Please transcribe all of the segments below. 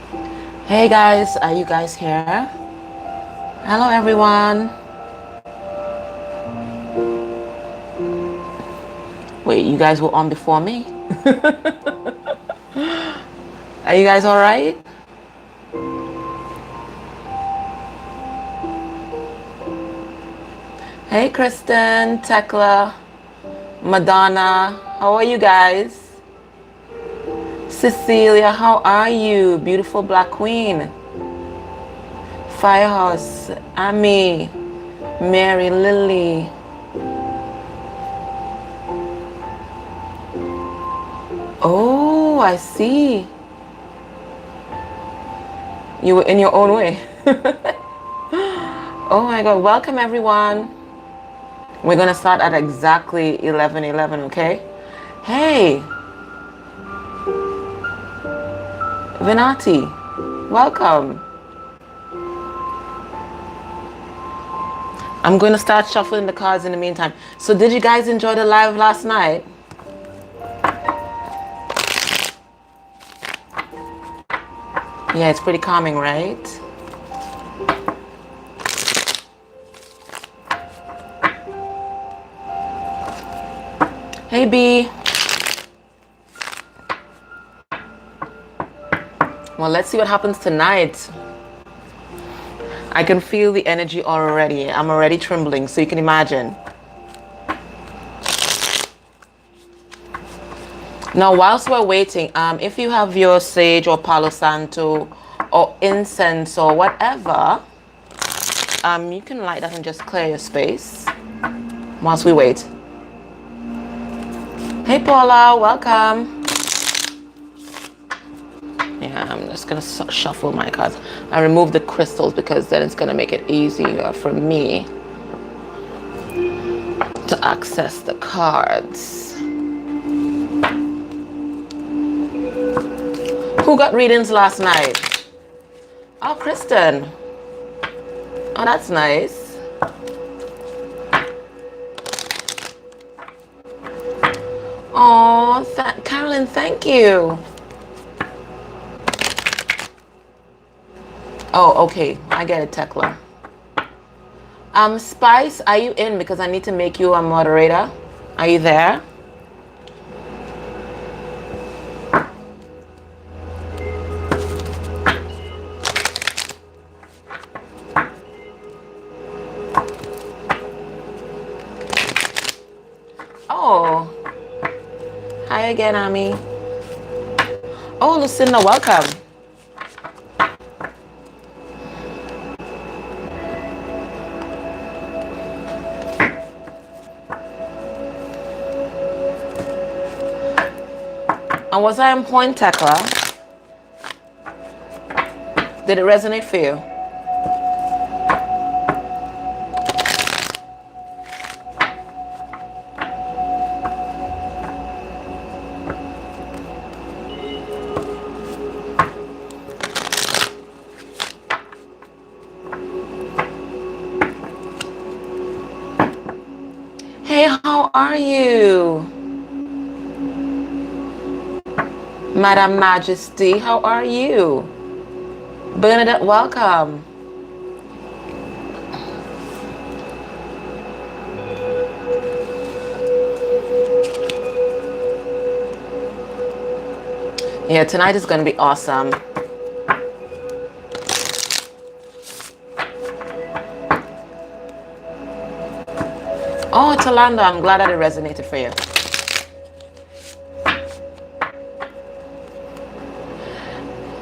Hey guys, are you guys here? Hello everyone. Wait, you guys were on before me? Are you guys all right? Hey Kristen, Tekla, Madonna, how are you guys? Cecilia, how are you? Beautiful Black Queen. Firehouse, Amy, Mary, Lily. Oh, I see. You were in your own way. Oh my God, welcome everyone. We're gonna start at exactly 11:11, okay? Hey, Vinati, welcome. I'm going to start shuffling the cards in the meantime. So did you guys enjoy the live last night? Yeah, it's pretty calming, right? Hey, B. Well, let's see what happens tonight. I can feel the energy already. I'm already trembling, so you can imagine. Now, whilst we're waiting, if you have your sage or Palo Santo or incense or whatever, you can light that and just clear your space whilst we wait. Hey, Paula, welcome. Yeah, I'm just gonna shuffle my cards. I remove the crystals because then it's gonna make it easier for me to access the cards. Who got readings last night? Oh, Kristen. Oh, that's nice. Oh, Carolyn, thank you. Oh, okay. I get it, Tekla. Spice, are you in? Because I need to make you a moderator. Are you there? Oh. Hi again, Ami. Oh, Lucinda, welcome. And was I on point, Tekla? Did it resonate for you? Hey, how are you? Madam Majesty, how are you? Bernadette, welcome. Yeah, tonight is going to be awesome. Oh, Talanda, I'm glad that it resonated for you.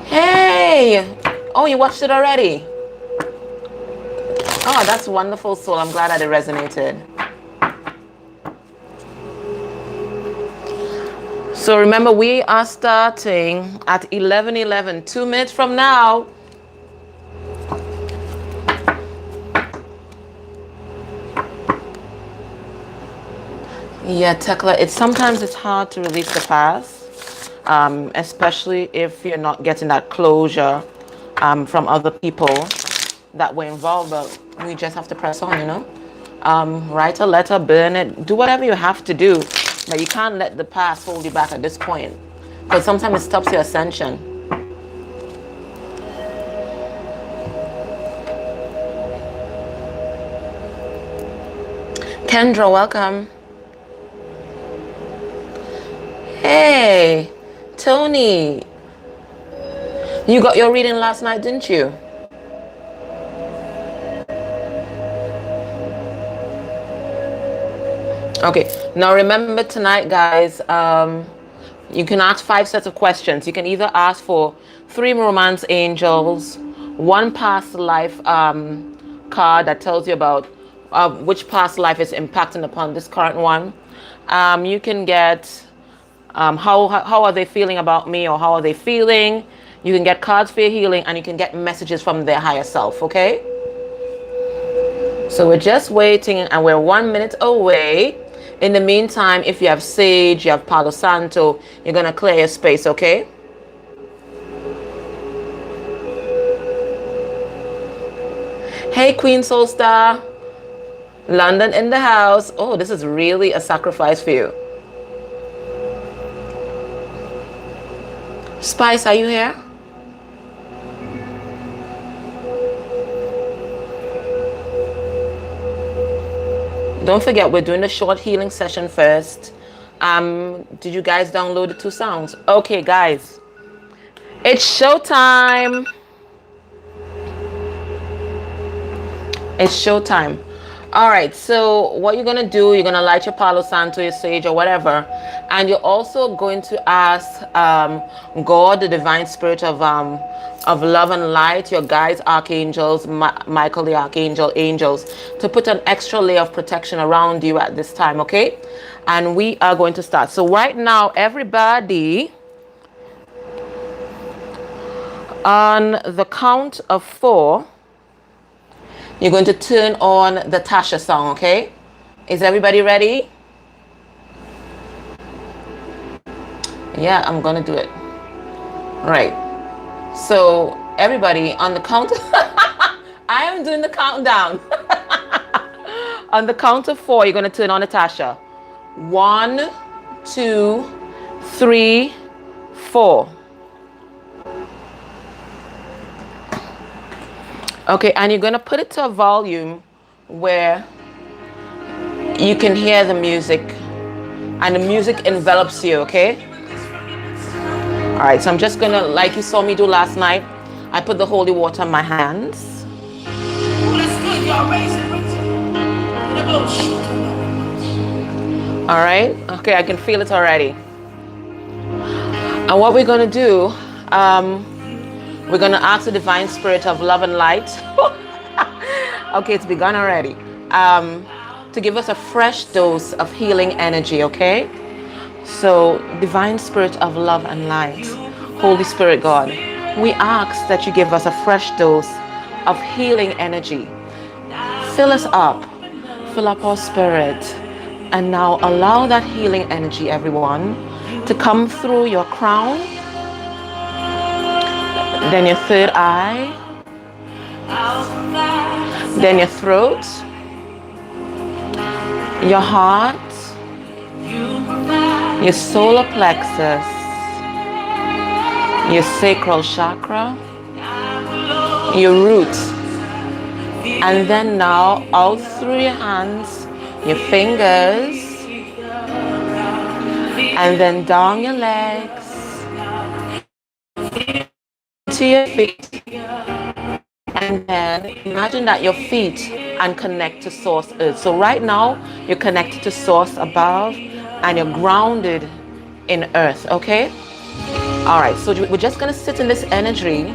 Hey! Oh, you watched it already? Oh, that's wonderful, Soul. I'm glad that it resonated. So remember, we are starting at 11:11, 2 minutes from now. Yeah, Tekla, sometimes it's hard to release the past, especially if you're not getting that closure from other people that were involved, but we just have to press on, you know? Write a letter, burn it, do whatever you have to do, but you can't let the past hold you back at this point, because sometimes it stops your ascension. Kendra, welcome. Hey, Tony. You got your reading last night, didn't you? Okay, now remember tonight, guys, you can ask 5 sets of questions. You can either ask for 3 romance angels, 1 past life card that tells you about which past life is impacting upon this current one. You can get how are they feeling about me, or how are they feeling. You can get cards for your healing, and you can get messages from their higher self, okay? So we're just waiting, and we're 1 minute away. In the meantime, if you have sage, you have Palo Santo, you're going to clear your space, okay? Hey, Queen Soul Star. London in the house. Oh, this is really a sacrifice for you. Spice, are you here? Don't forget, we're doing a short healing session first. Did you guys download the 2 sounds? Okay, guys. It's showtime. It's showtime. All right, so what you're going to do, you're going to light your Palo Santo, your sage, or whatever. And you're also going to ask God, the divine spirit of love and light, your guides, archangels, Michael the archangel, angels, to put an extra layer of protection around you at this time, okay? And we are going to start. So right now, everybody, on the count of 4, you're going to turn on the Tasha song, okay? Is everybody ready? Yeah, I'm gonna do it. All right. So everybody, on the count, I am doing the countdown. On the count of 4, you're gonna turn on the Tasha. 1, 2, 3, 4. Okay, and you're gonna put it to a volume where you can hear the music, and the music envelops you, okay? All right, so I'm just gonna, like you saw me do last night, I put the holy water in my hands. All right, okay, I can feel it already. And what we're gonna do, we're going to ask the divine spirit of love and light. Okay, it's begun already. To give us a fresh dose of healing energy, okay? So, divine spirit of love and light, Holy Spirit God, we ask that you give us a fresh dose of healing energy. Fill us up. Fill up our spirit. And now allow that healing energy, everyone, to come through your crown, then your third eye, then your throat, your heart, your solar plexus, your sacral chakra, your roots, and then now out through your hands, your fingers, and then down your legs, to your feet, and then imagine that your feet and connect to source earth. So right now you're connected to source above and you're grounded in earth, okay? All right, so we're just going to sit in this energy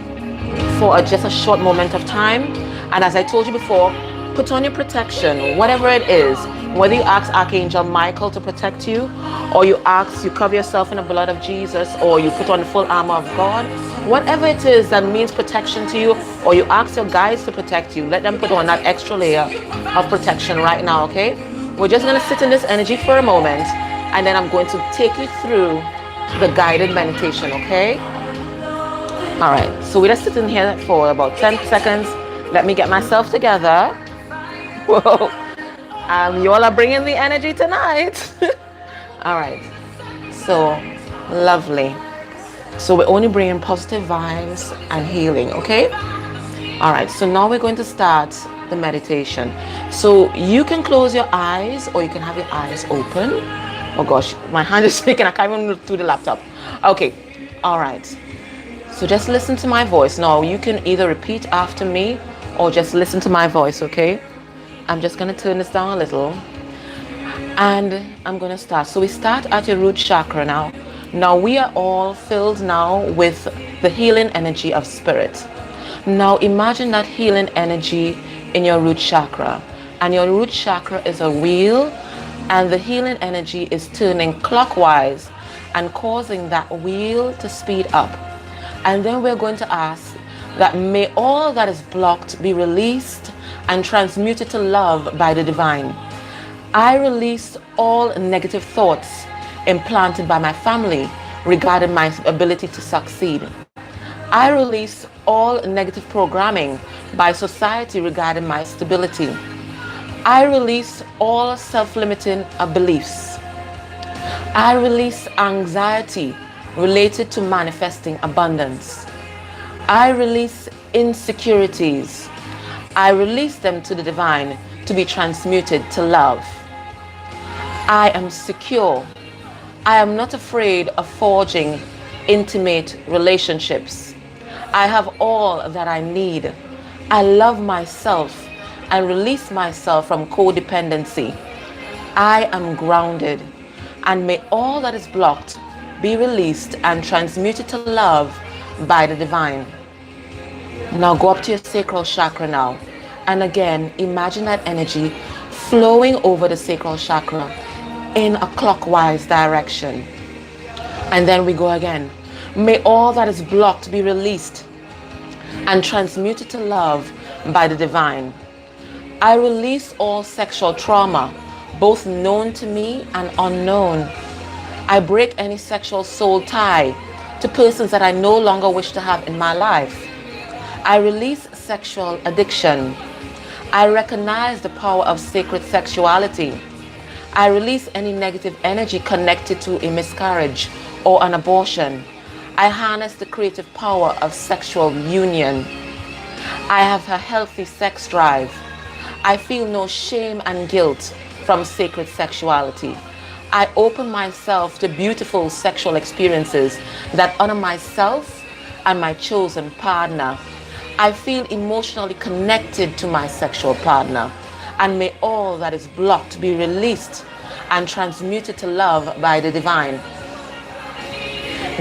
for just a short moment of time. And as I told you before, put on your protection, whatever it is. Whether you ask Archangel Michael to protect you, or you cover yourself in the blood of Jesus, or you put on the full armor of God, whatever it is that means protection to you, or you ask your guides to protect you, let them put on that extra layer of protection right now, okay? We're just going to sit in this energy for a moment, and then I'm going to take you through the guided meditation, okay? All right, so we're just sitting here for about 10 seconds. Let me get myself together. Whoa. You all are bringing the energy tonight. All right, so lovely. So we're only bringing positive vibes and healing, okay? All right, so now we're going to start the meditation. So you can close your eyes or you can have your eyes open. Oh gosh, my hand is shaking. I can't even look through the laptop. Okay, all right. So just listen to my voice. Now you can either repeat after me or just listen to my voice, okay? I'm just going to turn this down a little and I'm going to start. So we start at your root chakra now. Now we are all filled now with the healing energy of spirit. Now imagine that healing energy in your root chakra. And your root chakra is a wheel, and the healing energy is turning clockwise and causing that wheel to speed up. And then we're going to ask that may all that is blocked be released and transmuted to love by the divine. I release all negative thoughts implanted by my family regarding my ability to succeed. I release all negative programming by society regarding my stability. I release all self-limiting beliefs. I release anxiety related to manifesting abundance. I release insecurities. I release them to the divine to be transmuted to love. I am secure. I am not afraid of forging intimate relationships. I have all that I need. I love myself and release myself from codependency. I am grounded, and may all that is blocked be released and transmuted to love by the divine. Now go up to your sacral chakra now. And again, imagine that energy flowing over the sacral chakra in a clockwise direction. And then we go again. May all that is blocked be released and transmuted to love by the divine. I release all sexual trauma, both known to me and unknown. I break any sexual soul tie to persons that I no longer wish to have in my life. I release sexual addiction. I recognize the power of sacred sexuality. I release any negative energy connected to a miscarriage or an abortion. I harness the creative power of sexual union. I have a healthy sex drive. I feel no shame and guilt from sacred sexuality. I open myself to beautiful sexual experiences that honor myself and my chosen partner. I feel emotionally connected to my sexual partner, and may all that is blocked be released and transmuted to love by the divine.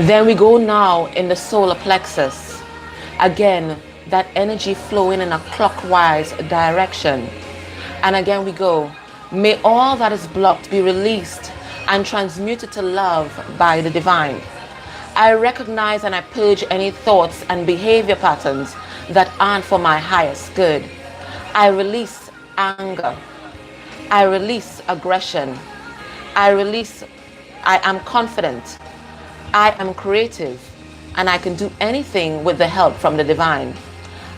Then we go now in the solar plexus. Again, that energy flowing in a clockwise direction. And again we go. May all that is blocked be released and transmuted to love by the divine. I recognize and I purge any thoughts and behavior patterns that aren't for my highest good. I release anger. I release aggression. I am confident. I am creative, and I can do anything with the help from the divine.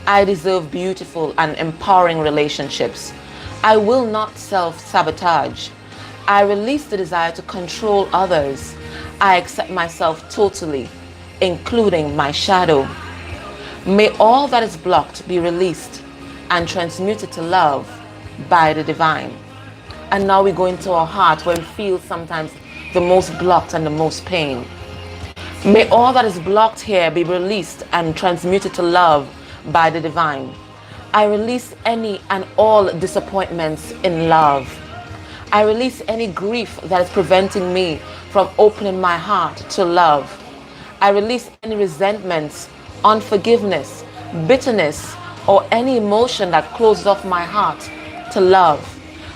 I deserve beautiful and empowering relationships. I will not self-sabotage. I release the desire to control others. I accept myself totally, including my shadow. May all that is blocked be released and transmuted to love by the divine. And now we go into our heart where we feel sometimes the most blocked and the most pain. May all that is blocked here be released and transmuted to love by the divine. I release any and all disappointments in love. I release any grief that is preventing me from opening my heart to love. I release any resentments, unforgiveness, bitterness, or any emotion that closes off my heart to love.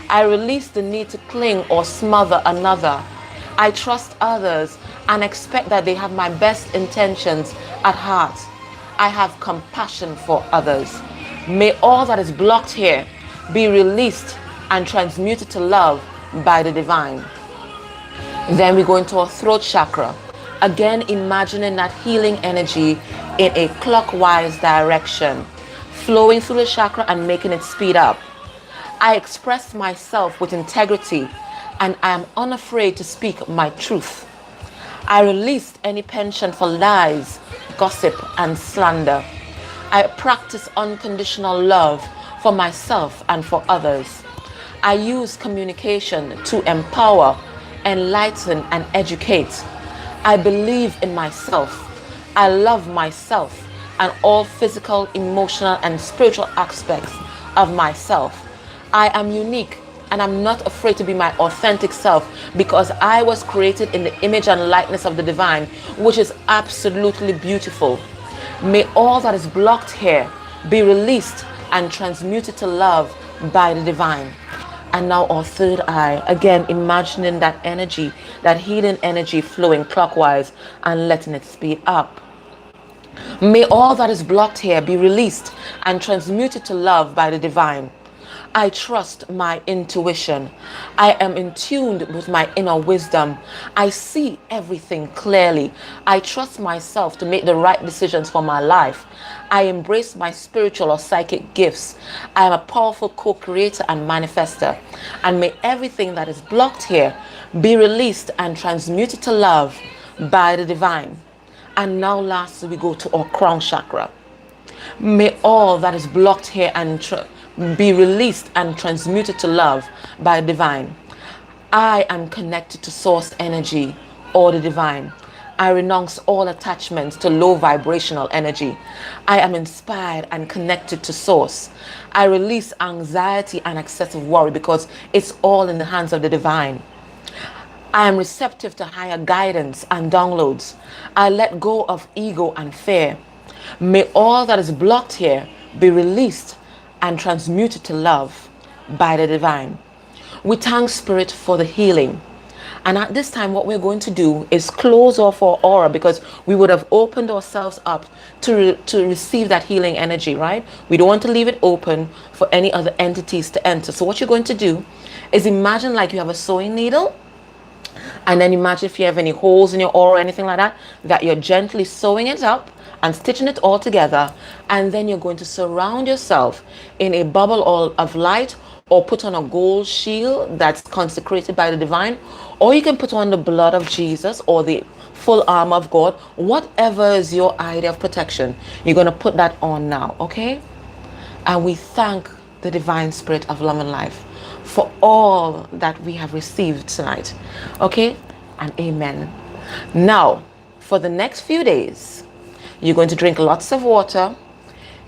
I release the need to cling or smother another. I trust others and expect that they have my best intentions at heart. I have compassion for others. May all that is blocked here be released and transmuted to love by the divine. Then we go into our throat chakra. Again, imagining that healing energy in a clockwise direction, flowing through the chakra and making it speed up. I express myself with integrity, and I am unafraid to speak my truth. I release any penchant for lies, gossip, and slander. I practice unconditional love for myself and for others. I use communication to empower, enlighten, and educate. I believe in myself. I love myself and all physical, emotional, and spiritual aspects of myself. I am unique and I'm not afraid to be my authentic self because I was created in the image and likeness of the divine, which is absolutely beautiful. May all that is blocked here be released and transmuted to love by the divine. And now our third eye, again imagining that energy, that healing energy flowing clockwise and letting it speed up. May all that is blocked here be released and transmuted to love by the divine. I trust my intuition. I am in tune with my inner wisdom. I see everything clearly. I trust myself to make the right decisions for my life. I embrace my spiritual or psychic gifts. I am a powerful co-creator and manifester. And may everything that is blocked here be released and transmuted to love by the divine. And now lastly, we go to our crown chakra. May all that is blocked here and be released and transmuted to love by divine. I am connected to source energy or the divine. I renounce all attachments to low vibrational energy. I am inspired and connected to source. I release anxiety and excessive worry because it's all in the hands of the divine. I am receptive to higher guidance and downloads. I let go of ego and fear. May all that is blocked here be released and transmuted to love by the divine. We thank Spirit for the healing. And at this time, what we're going to do is close off our aura because we would have opened ourselves up to receive that healing energy, right? We don't want to leave it open for any other entities to enter. So what you're going to do is imagine like you have a sewing needle. And then imagine if you have any holes in your aura or anything like that, that you're gently sewing it up and stitching it all together. And then you're going to surround yourself in a bubble of light or put on a gold shield that's consecrated by the divine. Or you can put on the blood of Jesus or the full armor of God. Whatever is your idea of protection, you're going to put that on now, okay? And we thank the divine spirit of love and life for all that we have received tonight. Okay? And amen. Now, for the next few days, you're going to drink lots of water,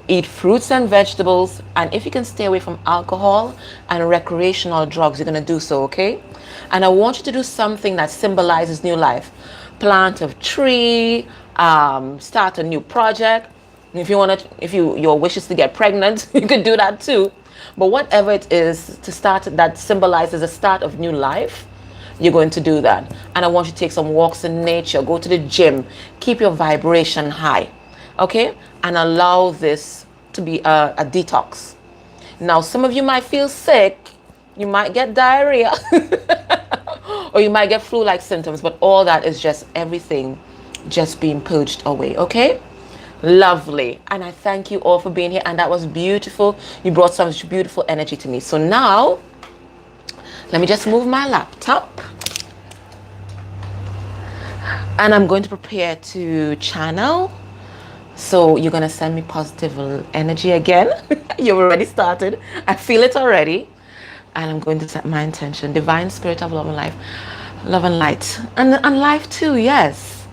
eat fruits and vegetables, and if you can stay away from alcohol and recreational drugs, you're going to do so, okay? And I want you to do something that symbolizes new life. Plant a tree, start a new project. If you want to, your wish is to get pregnant, you could do that too. But whatever it is to start that symbolizes the start of new life, you're going to do that. And I want you to take some walks in nature, go to the gym, keep your vibration high, okay? And allow this to be a detox. Now, some of you might feel sick, you might get diarrhea, or you might get flu-like symptoms, but all that is just everything just being purged away, okay? Lovely. And I thank you all for being here, and that was beautiful. You brought some beautiful energy to me. So now let me just move my laptop and I'm going to prepare to channel. So you're going to send me positive energy again. You've already started. I feel it already. And I'm going to set my intention. Divine spirit of love and life, love and light, and life too. Yes,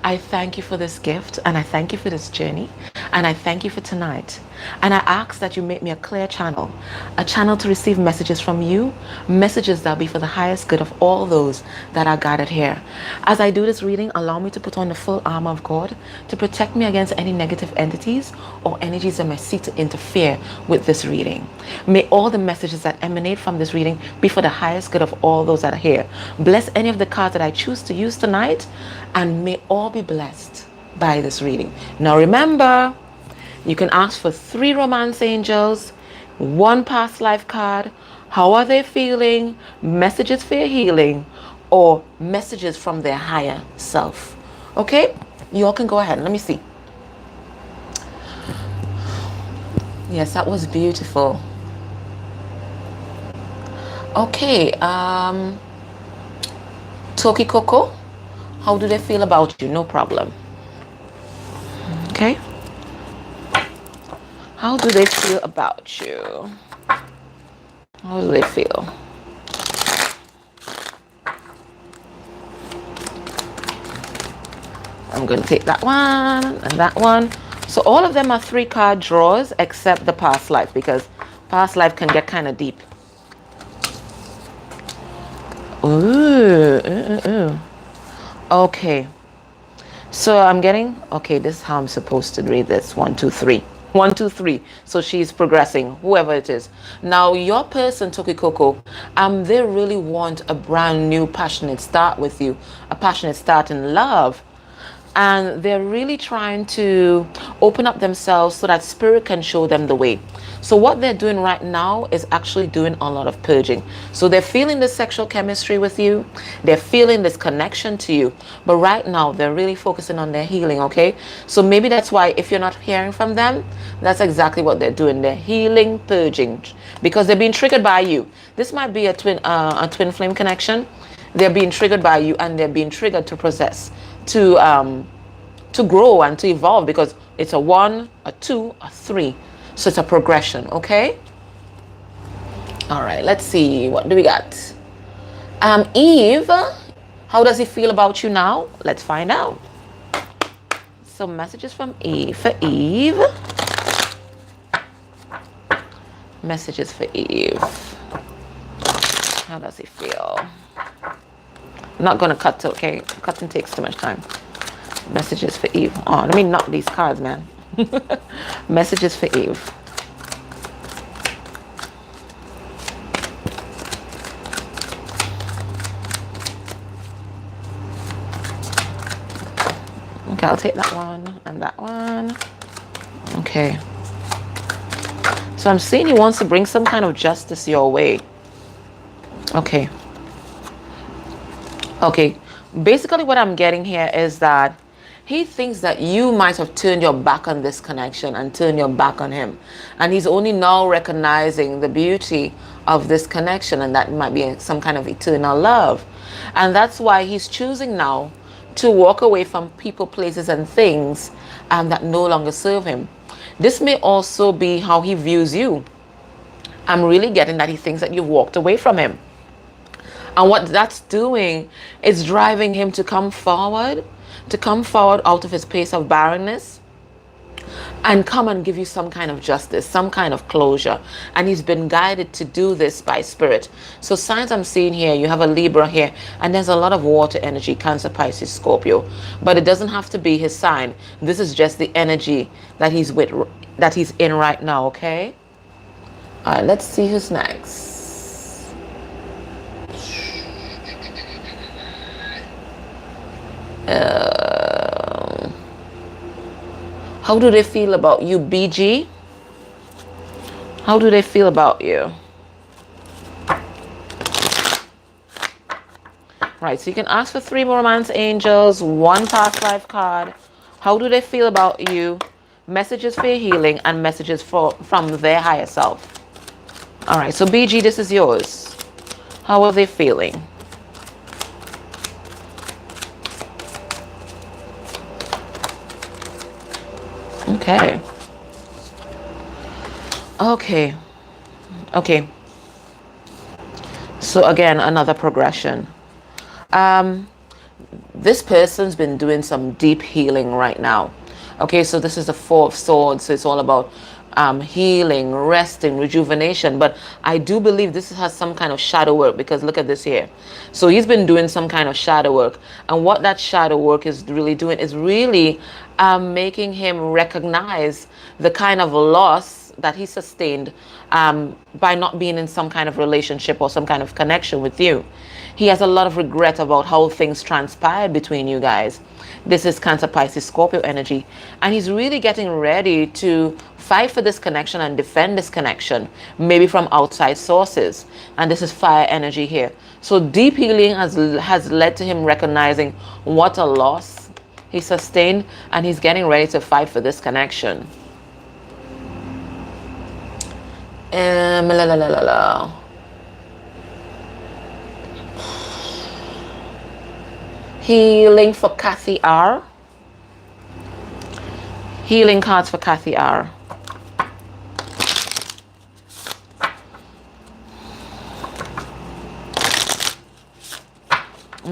I thank you for this gift, and I thank you for this journey, and I thank you for tonight. And I ask that you make me a clear channel, a channel to receive messages from you, messages that will be for the highest good of all those that are gathered here. As I do this reading, allow me to put on the full armor of God to protect me against any negative entities or energies that may seek to interfere with this reading. May all the messages that emanate from this reading be for the highest good of all those that are here. Bless any of the cards that I choose to use tonight, and may all be blessed by this reading. Now remember, you can ask for 3 romance angels, 1 past life card, how are they feeling, messages for your healing, or messages from their higher self. Okay? You all can go ahead. Let me see. Yes, that was beautiful. Okay, Toki Coco, how do they feel about you? No problem. Okay. How do they feel about you? How do they feel? I'm going to take that one and that one. So all of them are 3-card draws except the past life, because past life can get kind of deep. Ooh. Okay. So I'm getting, okay, this is how I'm supposed to read this. 1, 2, 3. 1, 2, 3. So she's progressing, whoever it is. Now, your person, Tokikoko, they really want a brand new passionate start with you, a passionate start in love. And they're really trying to open up themselves so that spirit can show them the way. So what they're doing right now is actually doing a lot of purging. So they're feeling this sexual chemistry with you, they're feeling this connection to you, but right now they're really focusing on their healing. Okay, so maybe that's why if you're not hearing from them, that's exactly what they're doing. They're healing, purging, because they're being triggered by you. This might be a twin flame connection. They're being triggered by you, and they're being triggered to process, to grow and to evolve, because it's a 1, a 2, a 3. So it's a progression. Okay. All right. Let's see. What do we got? Eve, how does he feel about you now? Let's find out. So messages from Eve for Eve. Messages for Eve. How does he feel? I'm not going to cut, okay? Cutting takes too much time. Messages for Eve. Oh, let me knock these cards, man. Messages for Eve. Okay, I'll take that one and that one. Okay. So I'm seeing he wants to bring some kind of justice your way. Okay. Okay. Basically what I'm getting here is that he thinks that you might have turned your back on this connection and turned your back on him. And he's only now recognizing the beauty of this connection, and that might be some kind of eternal love. And that's why he's choosing now to walk away from people, places, and things that no longer serve him. This may also be how he views you. I'm really getting that he thinks that you've walked away from him. And what that's doing is driving him to come forward out of his place of barrenness and come and give you some kind of justice, some kind of closure. And he's been guided to do this by spirit. So signs I'm seeing here, you have a Libra here, and there's a lot of water energy, Cancer, Pisces, Scorpio. But it doesn't have to be his sign. This is just the energy that he's in right now, okay? All right, let's see who's next. How do they feel about you, BG? How do they feel about you? Right, so you can ask for 3 more romance angels, 1 past life card. How do they feel about you? Messages for your healing and messages from their higher self. All right, so BG, this is yours. How are they feeling? Okay. Okay. So again, another progression. This person's been doing some deep healing right now. Okay, so this is the 4 of Swords. So it's all about healing, resting, rejuvenation. But I do believe this has some kind of shadow work, because look at this here. So he's been doing some kind of shadow work. And what that shadow work is really doing is really making him recognize the kind of loss that he sustained by not being in some kind of relationship or some kind of connection with you. He has a lot of regret about how things transpired between you guys. This is Cancer, Pisces, Scorpio energy. And he's really getting ready to fight for this connection and defend this connection, maybe from outside sources. And this is fire energy here. So deep healing has led to him recognizing what a loss he sustained, and he's getting ready to fight for this connection. Healing for Kathy R. Healing cards for Kathy R.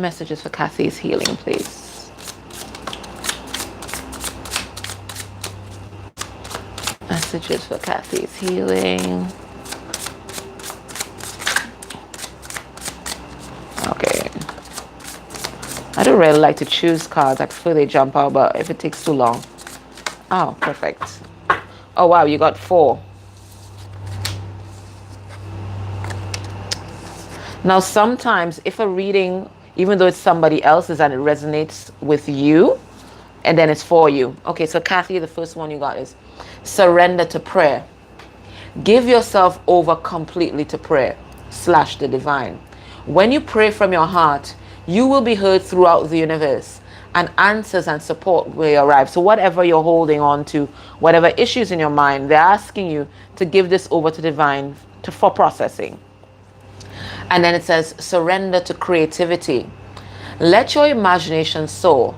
Messages for Kathy's healing, please. Messages for Kathy's healing. Okay. I don't really like to choose cards. I prefer they jump out, but if it takes too long. Oh, perfect. Oh, wow, you got 4. Now, sometimes if a reading, even though it's somebody else's and it resonates with you, and then it's for you. Okay, so Kathy, the first one you got is surrender to prayer. Give yourself over completely to prayer / the divine. When you pray from your heart, you will be heard throughout the universe, and answers and support will arrive. So whatever you're holding on to, whatever issues in your mind, they're asking you to give this over to divine for processing. And then it says, surrender to creativity. Let your imagination soar.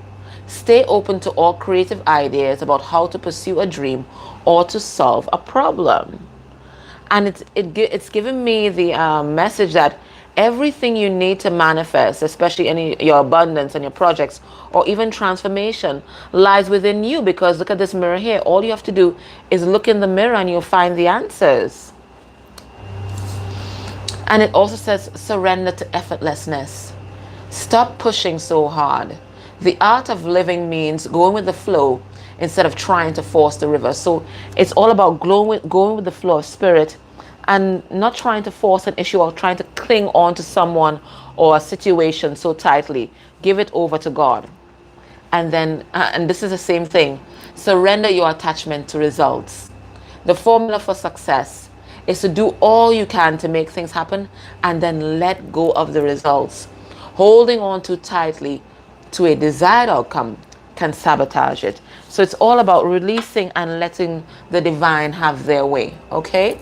Stay open to all creative ideas about how to pursue a dream or to solve a problem. And it's given me the message that everything you need to manifest, especially your abundance and your projects, or even transformation, lies within you. Because look at this mirror here. All you have to do is look in the mirror and you'll find the answers. And it also says surrender to effortlessness. Stop pushing so hard. The art of living means going with the flow instead of trying to force the river. So it's all about going with the flow of spirit and not trying to force an issue or trying to cling on to someone or a situation so tightly. Give it over to God. And then, and this is the same thing, surrender your attachment to results. The formula for success is to do all you can to make things happen and then let go of the results. Holding on too tightly to a desired outcome can sabotage it. So it's all about releasing and letting the divine have their way, okay?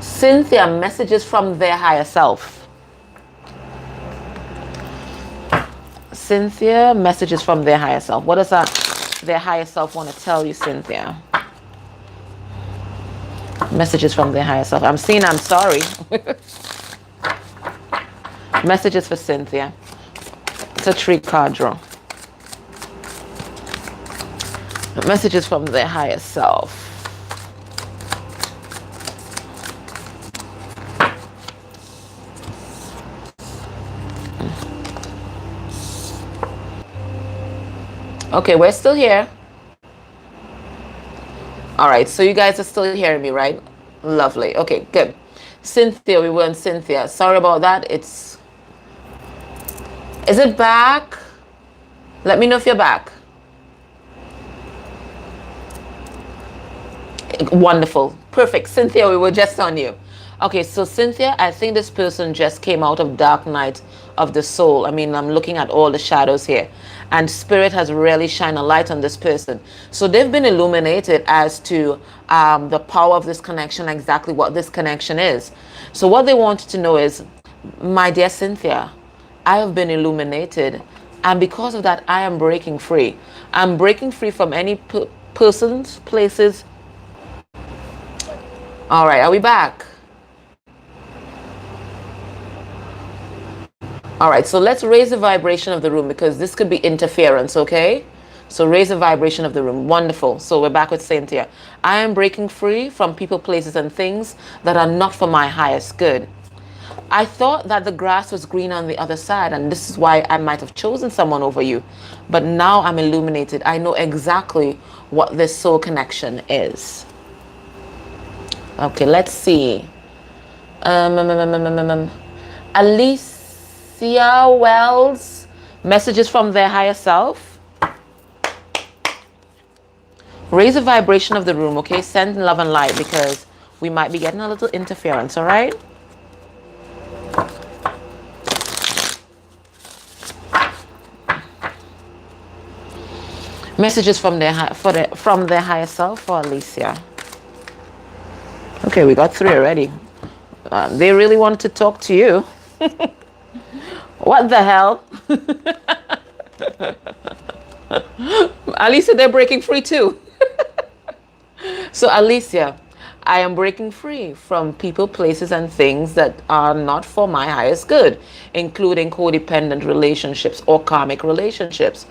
Cynthia, messages from their higher self. Cynthia, messages from their higher self. What does their higher self want to tell you, Cynthia? Messages from their higher self. I'm seeing I'm sorry. Messages for Cynthia. It's a 3-card draw. Messages from their higher self. Okay, we're still here. All right, so you guys are still hearing me, right? Lovely. Okay, good. Cynthia, we weren't Cynthia. Sorry about that. Is it back? Let me know if you're back. Wonderful. Perfect. Cynthia, we were just on you. Okay, so Cynthia, I think this person just came out of dark night of the soul. I mean, I'm looking at all the shadows here. And spirit has really shined a light on this person. So they've been illuminated as to the power of this connection, exactly what this connection is. So what they wanted to know is, my dear Cynthia, I have been illuminated. And because of that, I am breaking free. I'm breaking free from any persons, places. All right, are we back? All right, so let's raise the vibration of the room because this could be interference, okay? So raise the vibration of the room. Wonderful. So we're back with Cynthia. I am breaking free from people, places, and things that are not for my highest good. I thought that the grass was green on the other side, and this is why I might have chosen someone over you. But now I'm illuminated. I know exactly what this soul connection is. Okay, let's see. Alicia Wells, messages from their higher self. Raise the vibration of the room, okay? Send love and light because we might be getting a little interference, all right? Messages from their higher self for Alicia. Okay, we got 3 already. They really wanted to talk to you. What the hell? Alicia, they're breaking free too. So Alicia, I am breaking free from people, places, and things that are not for my highest good, including codependent relationships or karmic relationships.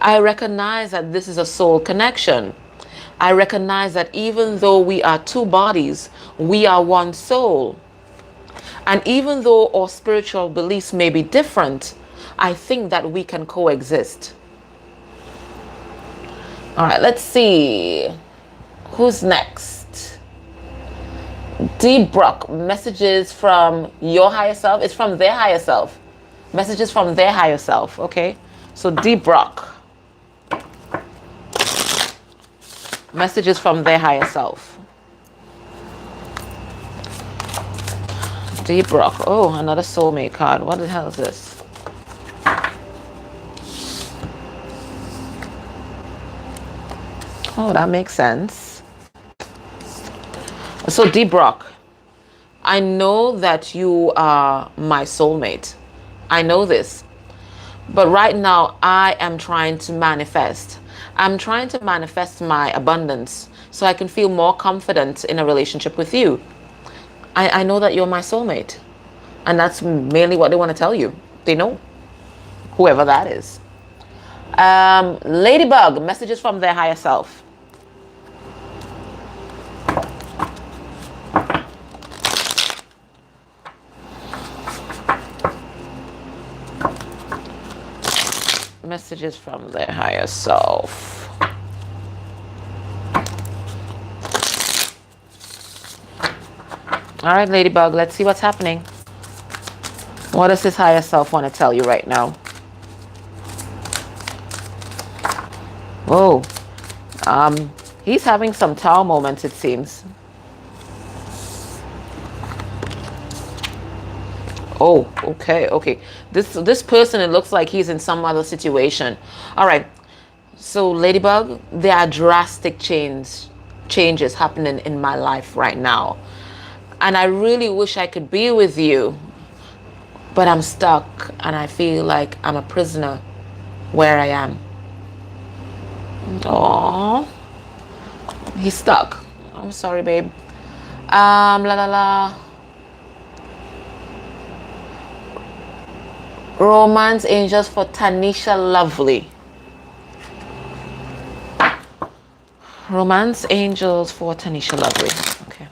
I recognize that this is a soul connection. I recognize that even though we are two bodies, we are one soul. And even though our spiritual beliefs may be different, I think that we can coexist. All right, let's see. Who's next? D. Brock, messages from your higher self. It's from their higher self. Messages from their higher self, okay? So D. Brock. Messages from their higher self. D. Brock. Oh, another soulmate card. What the hell is this? Oh, that makes sense. So D. Brock, I know that you are my soulmate. I know this. But right now, I am trying to manifest. I'm trying to manifest my abundance so I can feel more confident in a relationship with you. I know that you're my soulmate. And that's mainly what they want to tell you. They know. Whoever that is. Ladybug, messages from their higher self. Messages from their higher self. All right, Ladybug, let's see what's happening. What does this higher self want to tell you right now? Whoa. He's having some tower moments, it seems. Oh, okay. This person, it looks like he's in some other situation. All right. So, Ladybug, there are drastic changes happening in my life right now. And I really wish I could be with you. But I'm stuck and I feel like I'm a prisoner where I am. Oh, he's stuck. I'm sorry, babe. La la la. Romance angels for Tanisha Lovely. Romance angels for Tanisha Lovely. Okay.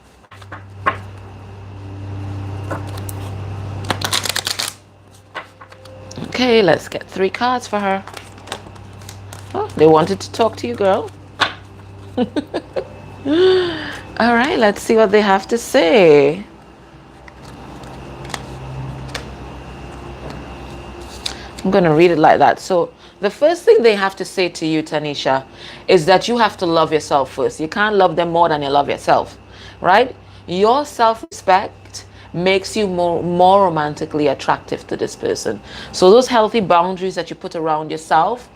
Okay, let's get 3 cards for her. Oh, they wanted to talk to you, girl. All right, let's see what they have to say. I'm going to read it like that. So the first thing they have to say to you, Tanisha, is that you have to love yourself first. You can't love them more than you love yourself, right? Your self-respect makes you more romantically attractive to this person. So those healthy boundaries that you put around yourself,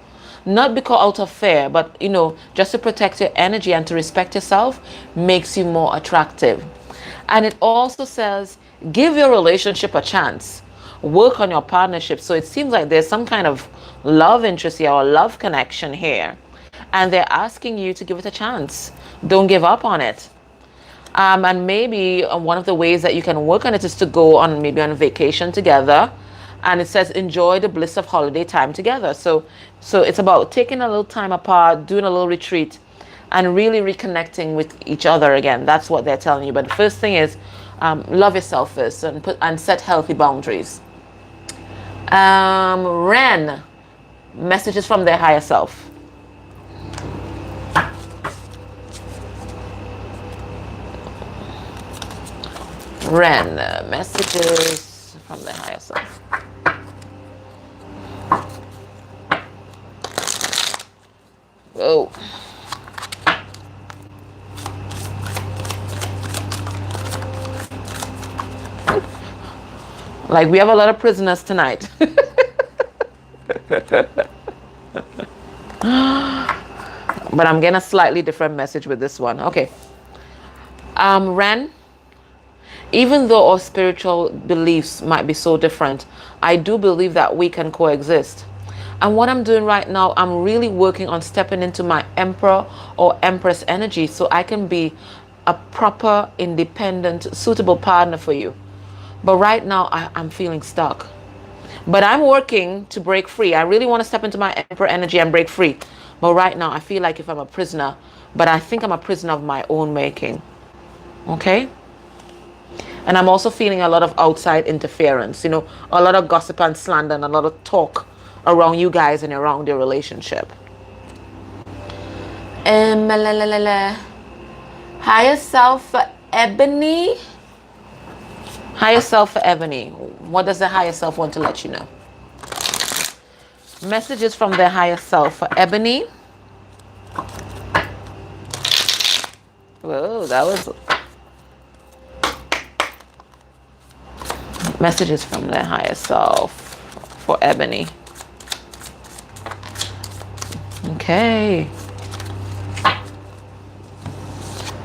not because out of fear, but, you know, just to protect your energy and to respect yourself, makes you more attractive. And it also says, give your relationship a chance. Work on your partnership. So it seems like there's some kind of love interest here or love connection here. And they're asking you to give it a chance. Don't give up on it. And maybe one of the ways that you can work on it is to go on maybe on vacation together. And it says enjoy the bliss of holiday time together. So it's about taking a little time apart, doing a little retreat, and really reconnecting with each other again. That's what they're telling you. But the first thing is love yourself first and set healthy boundaries. Ren, messages from their higher self. Ren, messages from their higher self. Whoa. Like we have a lot of prisoners tonight. But I'm getting a slightly different message with this one. Okay. Ren, even though our spiritual beliefs might be so different, I do believe that we can coexist. And what I'm doing right now, I'm really working on stepping into my emperor or empress energy so I can be a proper, independent, suitable partner for you. But right now, I'm feeling stuck. But I'm working to break free. I really want to step into my Emperor energy and break free. But right now, I feel like if I'm a prisoner, but I think I'm a prisoner of my own making. Okay? And I'm also feeling a lot of outside interference, a lot of gossip and slander and a lot of talk around you guys and around your relationship. Higher self for Ebony. Higher self for Ebony. What does the higher self want to let you know? Messages from their higher self for Ebony. Whoa, that was... Messages from their higher self for Ebony. Okay.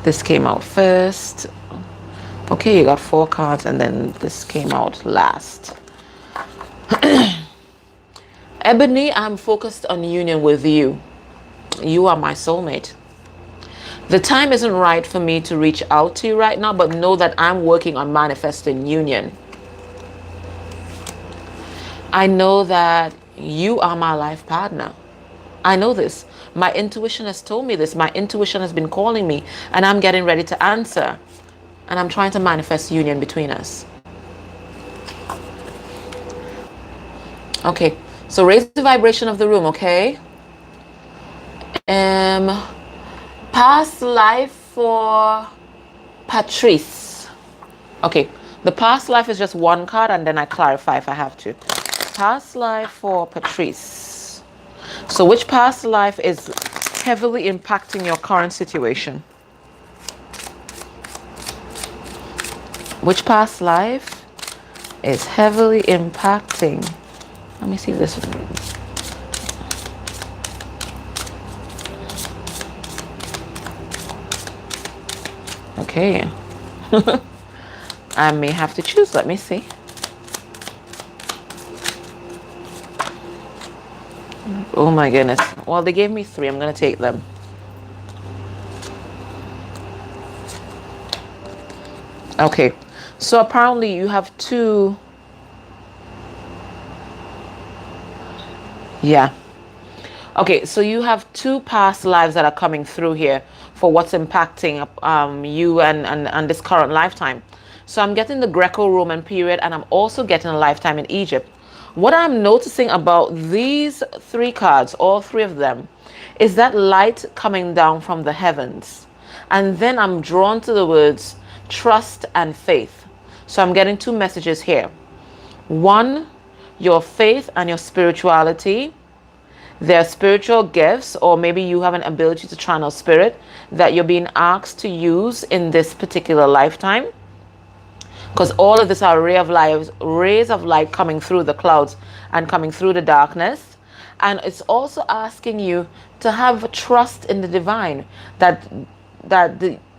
This came out first. Okay, you got 4 cards and then this came out last. Ebony, I'm focused on union with you. You are my soulmate. The time isn't right for me to reach out to you right now, but know that I'm working on manifesting union. I know that you are my life partner. I know this. My intuition has told me this. My intuition has been calling me, and I'm getting ready to answer. And I'm trying to manifest union between us. Okay, so raise the vibration of the room, okay? Past life for Patrice. Okay, the past life is just 1 card, and then I clarify if I have to. Past life for Patrice. So which past life is heavily impacting your current situation? Which past life is heavily impacting? Let me see this one. Okay. I may have to choose. Let me see. Oh my goodness. Well, they gave me 3. I'm going to take them. Okay. So apparently you have 2. Yeah. Okay. So you have 2 past lives that are coming through here for what's impacting you and this current lifetime. So I'm getting the Greco-Roman period, and I'm also getting a lifetime in Egypt. What I'm noticing about these 3 cards, all 3 of them, is that light coming down from the heavens. And then I'm drawn to the words trust and faith. So I'm getting 2 messages here. 1, your faith and your spirituality. There are spiritual gifts, or maybe you have an ability to channel spirit that you're being asked to use in this particular lifetime. Because all of this are rays of light coming through the clouds and coming through the darkness. And it's also asking you to have trust in the divine, that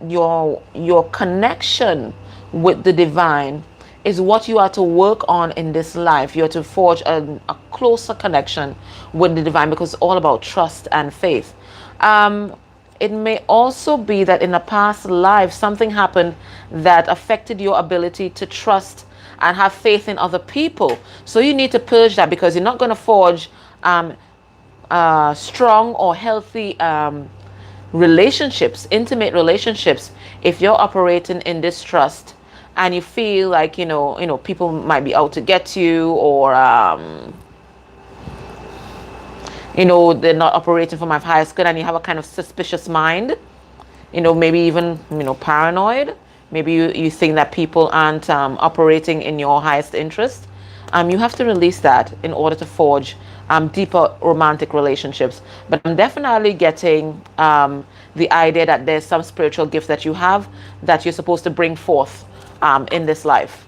your connection with the divine is what you are to work on in this life. You're to forge a closer connection with the divine, because it's all about trust and faith. It may also be that in a past life, something happened that affected your ability to trust and have faith in other people. So you need to purge that, because you're not going to forge strong or healthy relationships, intimate relationships, if you're operating in distrust and you feel like, people might be out to get you, or they're not operating from my highest good, and you have a kind of suspicious mind, maybe even, paranoid. Maybe you think that people aren't operating in your highest interest. You have to release that in order to forge deeper romantic relationships. But I'm definitely getting the idea that there's some spiritual gifts that you have that you're supposed to bring forth in this life.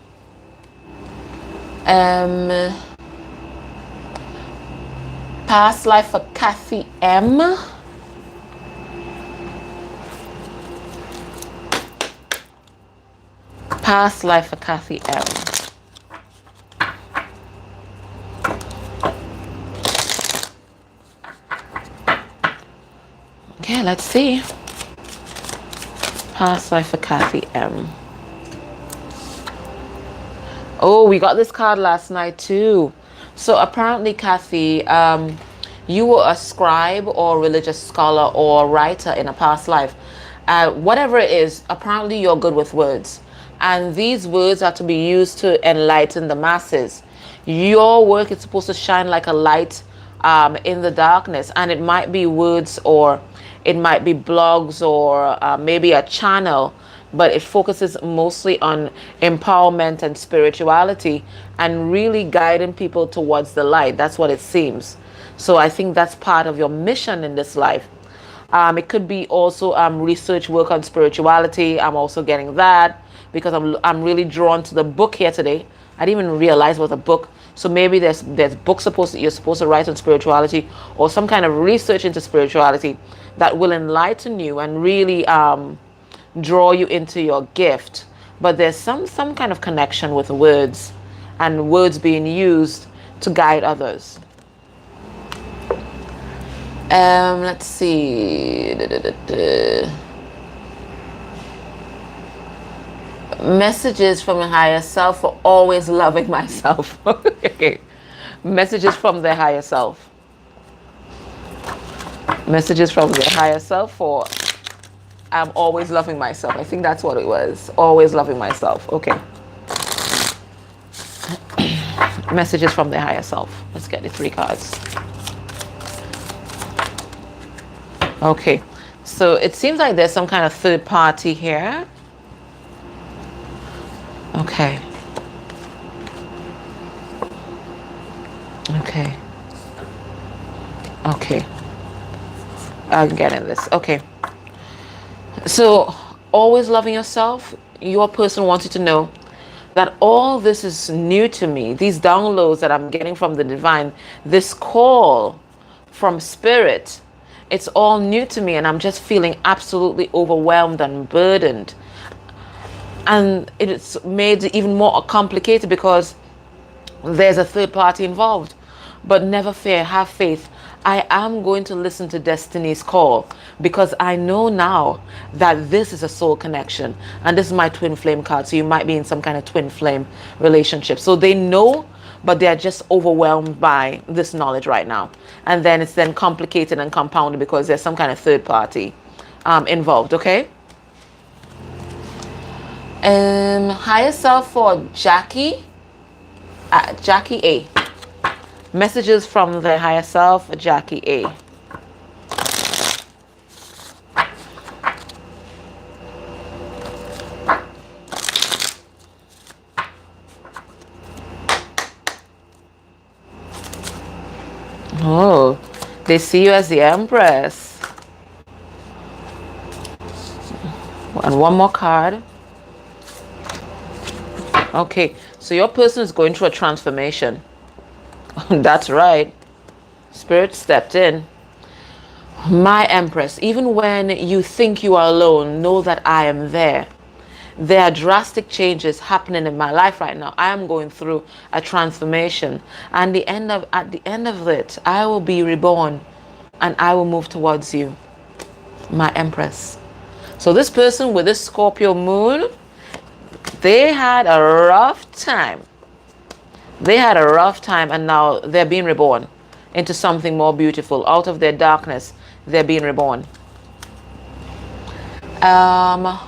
Past life for Kathy M. Past life for Kathy M. Okay, let's see. Past life for Kathy M. Oh, we got this card last night too. So apparently, Kathy, you were a scribe or religious scholar or writer in a past life. Whatever it is, apparently you're good with words. And these words are to be used to enlighten the masses. Your work is supposed to shine like a light in the darkness. And it might be words, or it might be blogs, or maybe a channel, but it focuses mostly on empowerment and spirituality and really guiding people towards the light. That's what it seems. So I think that's part of your mission in this life. It could be also research work on spirituality. I'm also getting that because I'm really drawn to the book here today. I didn't even realize it was a book. So maybe there's books you're supposed to write on spirituality, or some kind of research into spirituality that will enlighten you and really draw you into your gift. But there's some kind of connection with words, and words being used to guide others. Let's see. Messages from the higher self for always loving myself. Okay. Messages from the higher self. Messages from the higher self for I'm always loving myself. I think that's what it was. Always loving myself. Okay. Messages from the higher self. Let's get the 3 cards. Okay. So it seems like there's some kind of third party here. Okay. Okay. Okay. I'm getting this. Okay. So, always loving yourself, your person wants you to know that all this is new to me. These downloads that I'm getting from the divine, this call from spirit, it's all new to me, and I'm just feeling absolutely overwhelmed and burdened. And it's made even more complicated because there's a third party involved. But never fear, have faith. I am going to listen to Destiny's call, because I know now that this is a soul connection. And this is my twin flame card. So you might be in some kind of twin flame relationship. So they know, but they're just overwhelmed by this knowledge right now. And then it's then complicated and compounded because there's some kind of third party involved, okay? Higher self for Jackie. Jackie A. Messages from the higher self, Jackie A. Oh, they see you as the Empress. And one more card. Okay, so your person is going through a transformation. That's right. Spirit stepped in. My Empress, even when you think you are alone, know that I am there. There are drastic changes happening in my life right now. I am going through a transformation. And at the end of it, I will be reborn and I will move towards you. My Empress. So this person with this Scorpio moon, they had a rough time. They had a rough time, and now they're being reborn into something more beautiful. Out of their darkness, they're being reborn. Agatha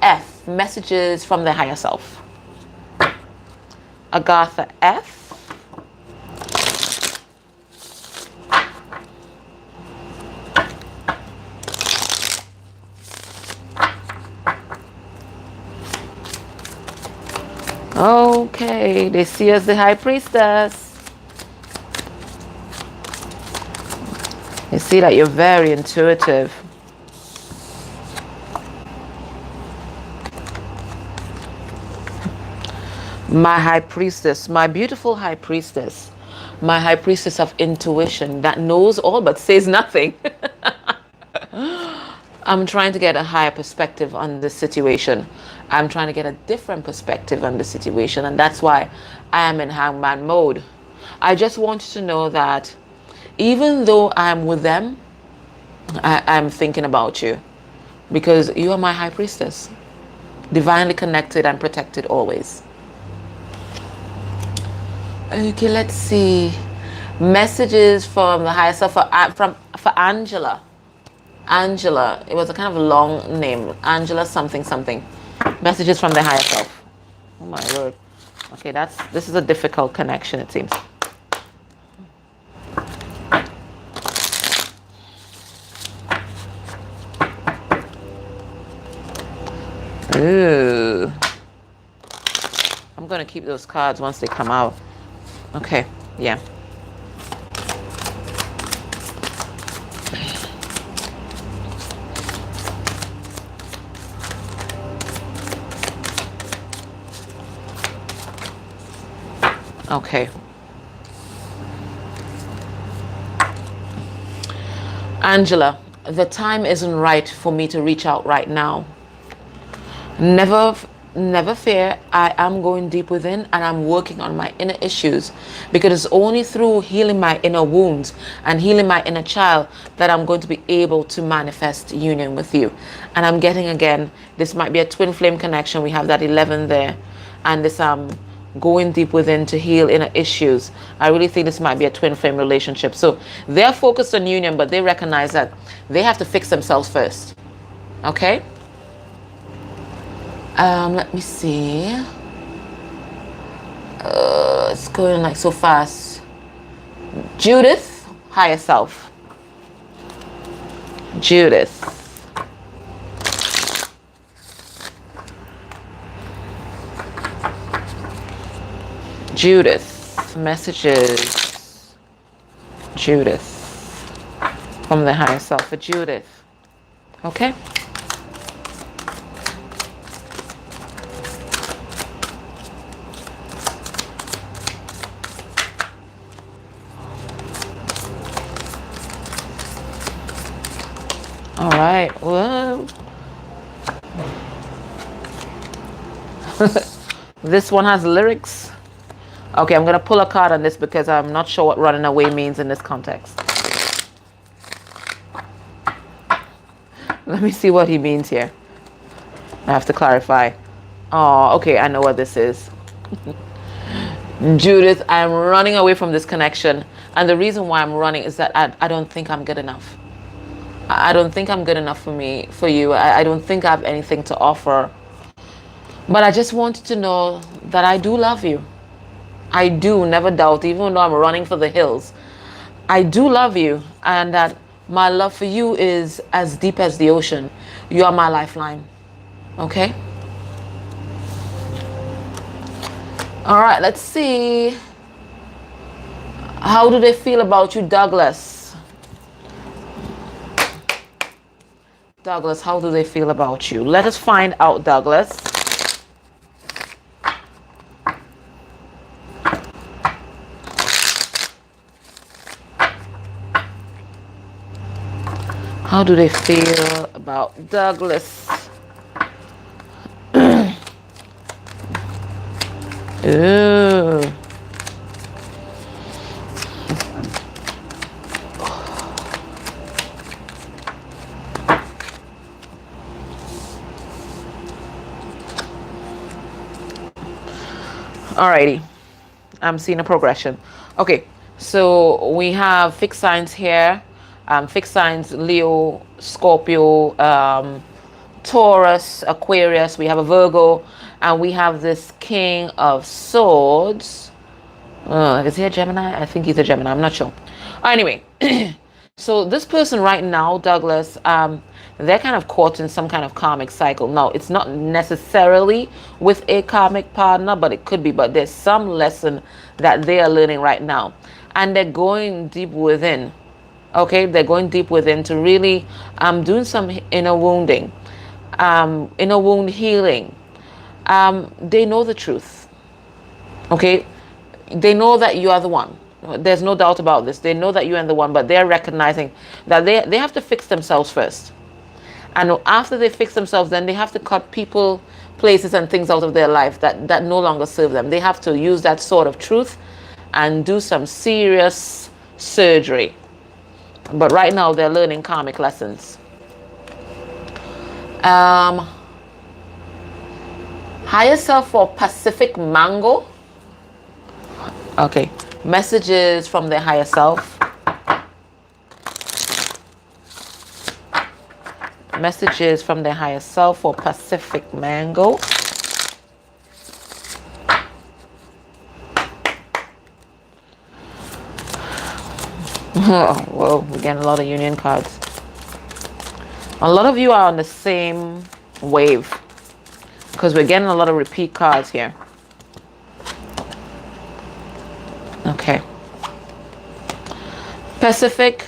F. Messages from the higher self. Agatha F. Okay, they see us the high priestess. They see that you're very intuitive. My high priestess, my beautiful high priestess, my high priestess of intuition that knows all but says nothing. I'm trying to get a higher perspective on this situation. I'm trying to get a different perspective on the situation, and that's why I am in hangman mode. I just want you to know that even though I'm with them, I'm thinking about you. because you are my high priestess, divinely connected and protected always. Okay, let's see. Messages from the higher self for Angela. Angela, it was a kind of long name. Angela something something. Messages from the higher self. Oh my word. Okay, this is a difficult connection, it seems. Ooh. I'm gonna keep those cards once they come out. Okay, yeah. Okay. Angela, the time isn't right for me to reach out right now. Never fear. I am going deep within and I'm working on my inner issues, because it's only through healing my inner wounds and healing my inner child that I'm going to be able to manifest union with you. And I'm getting, again, this might be a twin flame connection. We have that 11 there, and this going deep within to heal inner issues. I really think this might be a twin flame relationship. So they're focused on union, but they recognize that they have to fix themselves first. Okay? Let me see. It's going like so fast. Judith, higher self. Judith. Judith, messages. Judith, from the higher self for Judith. Okay? All right, well. This one has lyrics. Okay, I'm going to pull a card on this because I'm not sure what running away means in this context. Let me see what he means here. I have to clarify. Oh, okay, I know what this is. Judith, I'm running away from this connection. And the reason why I'm running is that I don't think I'm good enough. I don't think I'm good enough for you. I don't think I have anything to offer. But I just want you to know that I do love you. I do, never doubt, even though I'm running for the hills. I do love you, and that my love for you is as deep as the ocean. You are my lifeline. Okay? All right, let's see. How do they feel about you, Douglas? Douglas, how do they feel about you? Let us find out, Douglas. How do they feel about Douglas? Ooh. Alrighty, I'm seeing a progression. Okay, so we have fixed signs here. Fixed signs: Leo, Scorpio, Taurus, Aquarius. We have a Virgo, and we have this King of Swords. Is he a Gemini? I think he's a Gemini. I'm not sure. Anyway, so this person right now, Douglas, they're kind of caught in some kind of karmic cycle. Now, it's not necessarily with a karmic partner, but it could be. But there's some lesson that they are learning right now, and they're going deep within. Okay, they're going deep within to really doing some inner wounding, inner wound healing. They know the truth. Okay, they know that you are the one. There's no doubt about this. They know that you are the one, but they're recognizing that they have to fix themselves first. And after they fix themselves, then they have to cut people, places, and things out of their life that no longer serve them. They have to use that sword of truth and do some serious surgery. But right now, they're learning karmic lessons. Um, higher self for Pacific Mango. Okay. Messages from the higher self. Messages from the higher self for Pacific Mango. Whoa, we're getting a lot of union cards. A lot of you are on the same wave because we're getting a lot of repeat cards here. Okay. Pacific,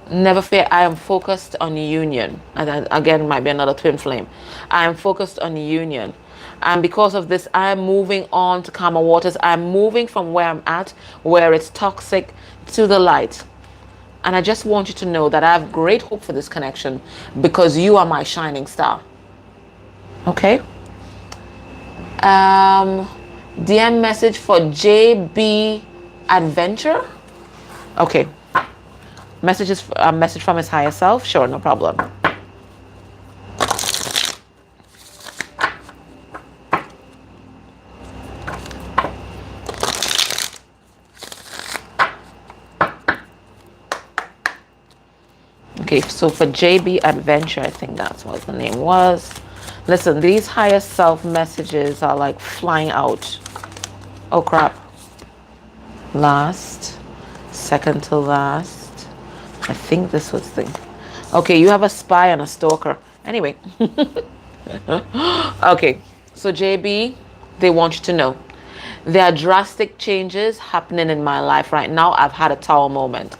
never fear, I am focused on union. And again, might be another twin flame. I am focused on union. And because of this, I am moving on to calmer waters. I'm moving from where I'm at, where it's toxic, to the light. And I just want you to know that I have great hope for this connection because you are my shining star. Okay? DM message for JB Adventure. Okay. Message from his higher self. Sure, no problem. Okay, so for JB Adventure, I think that's what the name was. Listen, these higher self messages are like flying out. Oh crap. Last, second to last. I think this was the... Okay, you have a spy and a stalker. Anyway. Okay, so JB, they want you to know there are drastic changes happening in my life right now. I've had a tower moment.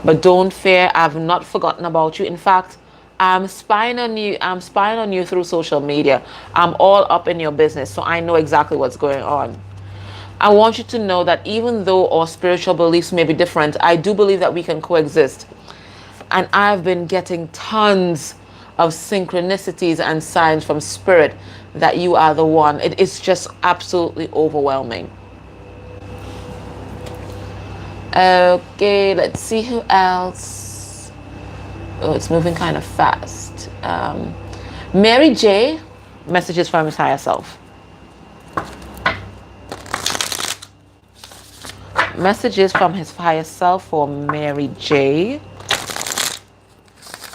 But don't fear, I've not forgotten about you. In fact, I'm spying on you. I'm spying on you through social media. I'm all up in your business, so I know exactly what's going on. I want you to know that even though our spiritual beliefs may be different, I do believe that we can coexist. And I've been getting tons of synchronicities and signs from spirit that you are the one. It is just absolutely overwhelming. Okay, let's see who else. Oh, it's moving kind of fast. Mary J. Messages from his higher self. Messages from his higher self for Mary J.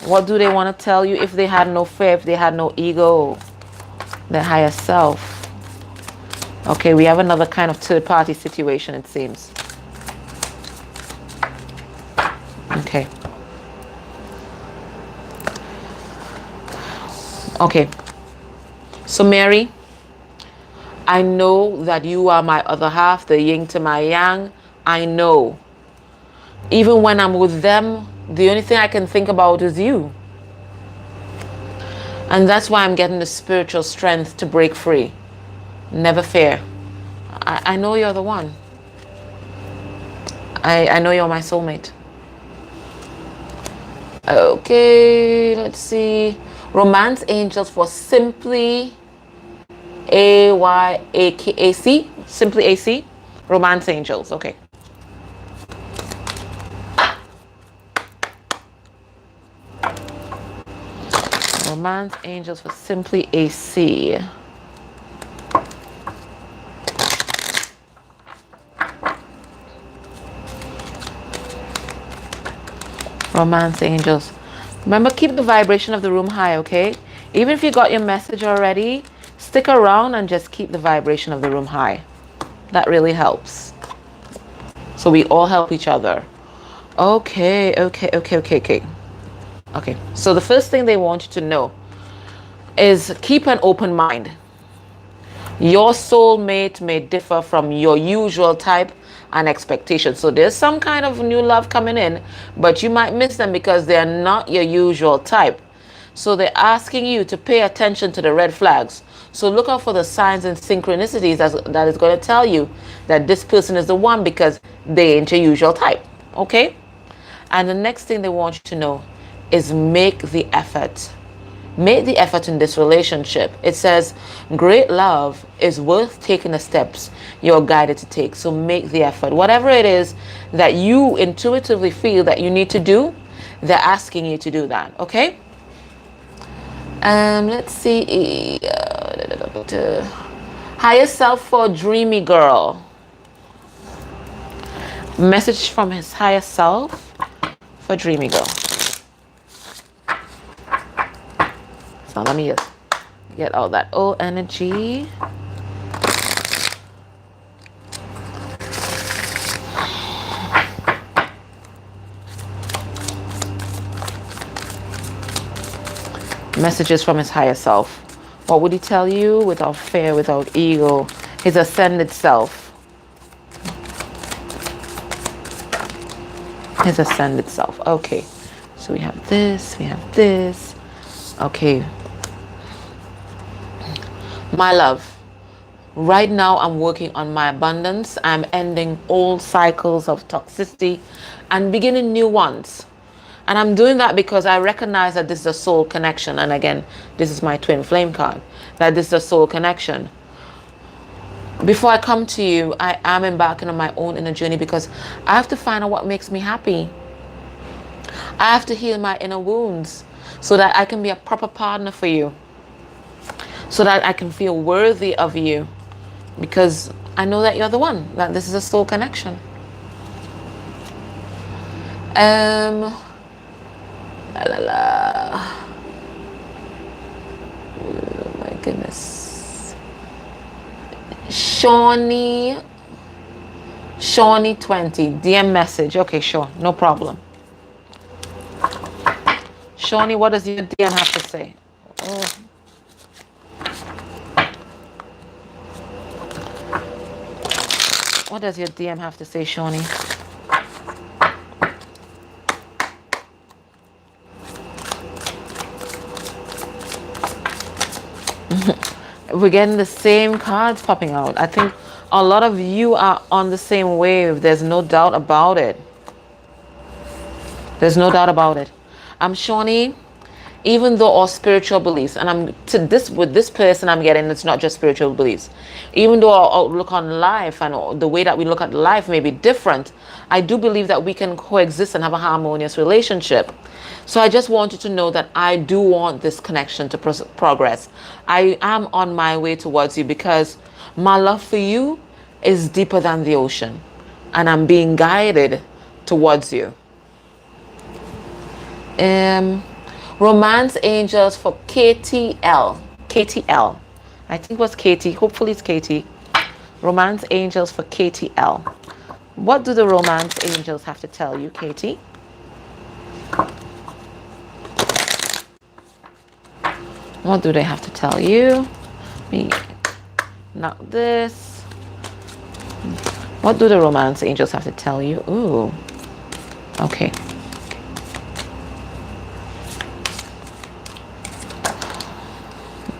What do they want to tell you if they had no fear, if they had no ego? Their higher self. Okay, we have another kind of third-party situation, it seems. Okay. Okay. So Mary, I know that you are my other half, the yin to my yang. I know. Even when I'm with them, the only thing I can think about is you. And that's why I'm getting the spiritual strength to break free. Never fear. I know you're the one. I know you're my soulmate. Okay, let's see. Romance Angels for Simply AYAKAC. Simply AC. Romance Angels. Okay. Romance Angels for Simply AC. Romance Angels. Remember, keep the vibration of the room high, okay? Even if you got your message already, stick around and just keep the vibration of the room high. That really helps. So we all help each other. Okay. Okay, so the first thing they want you to know is keep an open mind. Your soulmate may differ from your usual type and expectation. So there's some kind of new love coming in, but you might miss them because they're not your usual type. So they're asking you to pay attention to the red flags. So look out for the signs and synchronicities that is going to tell you that this person is the one because they ain't your usual type. Okay? And the next thing they want you to know is make the effort. Make the effort in this relationship. It says great love is worth taking the steps you're guided to take. So make the effort. Whatever it is that you intuitively feel that you need to do, they're asking you to do that. Okay? Let's see. Higher self for dreamy girl. Message from his higher self for dreamy girl. So let me just get all that old energy. Messages from his higher self. What would he tell you? Without fear, without ego, his ascended self. His ascended self. Okay, so we have this, we have this. Okay, my love, right now I'm working on my abundance. I'm ending old cycles of toxicity and beginning new ones. And I'm doing that because I recognize that this is a soul connection. And again, this is my twin flame card, that this is a soul connection. Before I come to you, I am embarking on my own inner journey because I have to find out what makes me happy. I have to heal my inner wounds so that I can be a proper partner for you, so that I can feel worthy of you, because I know that you're the one, that this is a soul connection. Oh my goodness. Shawnee 20 DM message. Okay, sure, no problem. Shawnee, what does your DM have to say? Oh. What does your DM have to say, Shawnee? We're getting the same cards popping out. I think a lot of you are on the same wave. There's no doubt about it. There's no doubt about it. Shawnee, even though our spiritual beliefs, and with this person I'm getting, it's not just spiritual beliefs. Even though our outlook on life and the way that we look at life may be different, I do believe that we can coexist and have a harmonious relationship. So I just want you to know that I do want this connection to progress. I am on my way towards you because my love for you is deeper than the ocean, and I'm being guided towards you. Romance angels for KTL. KTL. I think it was Katie. Hopefully it's Katie. Romance angels for KTL. What do the romance angels have to tell you, Katie? What do they have to tell you? Not this. What do the romance angels have to tell you? Ooh. Okay.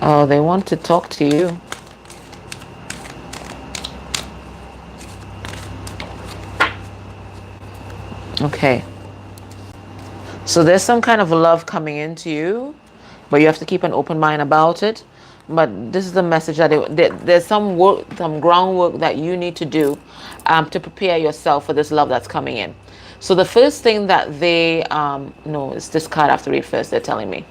Oh, they want to talk to you. Okay. So there's some kind of love coming into you, but you have to keep an open mind about it. But this is the message that there's some work, some groundwork that you need to do to prepare yourself for this love that's coming in. So the first thing that they, no, it's this card I have to read first, they're telling me.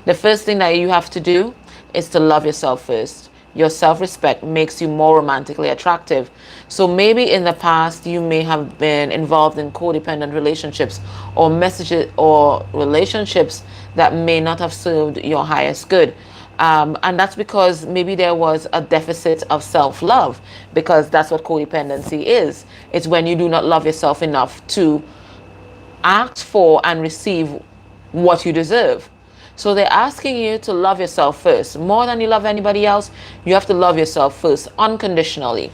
The first thing that you have to do is to love yourself first. Your self-respect makes you more romantically attractive. So maybe in the past you may have been involved in codependent relationships or messages or relationships that may not have served your highest good. And that's because maybe there was a deficit of self-love, because that's what codependency is. It's when you do not love yourself enough to ask for and receive what you deserve. So they're asking you to love yourself first. More than you love anybody else, you have to love yourself first, unconditionally.